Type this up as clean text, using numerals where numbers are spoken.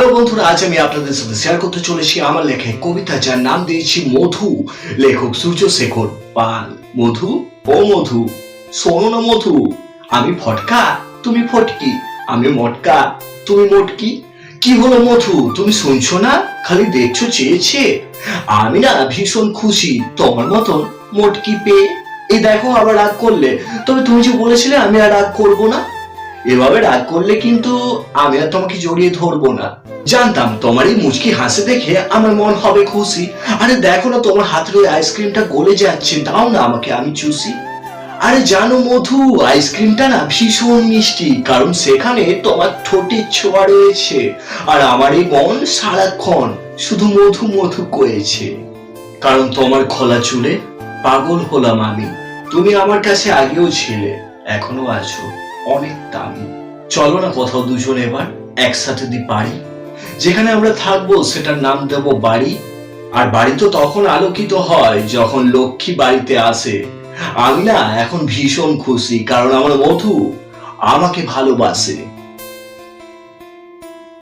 Hello বন্ধুরা, আজ আমি আপনাদের সাথে শেয়ার করতে চলেছি আমার লেখা কবিতা, যার নাম দিয়েছি মধু। লেখক সূর্যশেখর পাল। মধু, ও মধু, শোনো না মধু, আমি ফটকা তুমি ফটকি, আমি মটকা তুমি মটকি। কি হলো মধু, তুমি শুনছো না, খালি দেখছো চেয়েছে? আমি না ভীষণ খুশি তোমার মতন মটকি পেয়ে। এই দেখো আবার রাগ করলে। তবে তুমি যে বলেছিলে আমি আর রাগ করবো না। এভাবে রাগ করলে কিন্তু আমি আর তোমাকে জড়িয়ে ধরবো না। জানতাম তোমার এই মুচকি হাসি দেখে আমার মন হবে খুশি। আরে দেখো না, তোমার হাতের ওই আইসক্রিমটা গলে যাচ্ছে, দাও না আমাকে, আমি চুষি। আরে জানো মধু, আইসক্রিমটা না ভীষণ মিষ্টি, কারণ সেখানে তোমার ঠোঁটের ছোঁয়া রয়েছে। আর আমার এই মন সারাক্ষণ শুধু মধু মধু করেছে। কারণ তোমার খোলা চুলে পাগল হলাম আমি। তুমি আমার কাছে আগেও ছিলে, এখনো আছো, অনেক দামি। চলো না কোথাও দুজন এবার একসাথে দি পারি, যেখানে আমরা থাকবো সেটার নাম দেব বাড়ি। আর বাড়ি তো তখন আলোকিত হয় যখন লক্ষ্মী বাড়িতে আসে। আমি না এখন ভীষণ খুশি, কারণ আমার মধু আমাকে ভালোবাসে।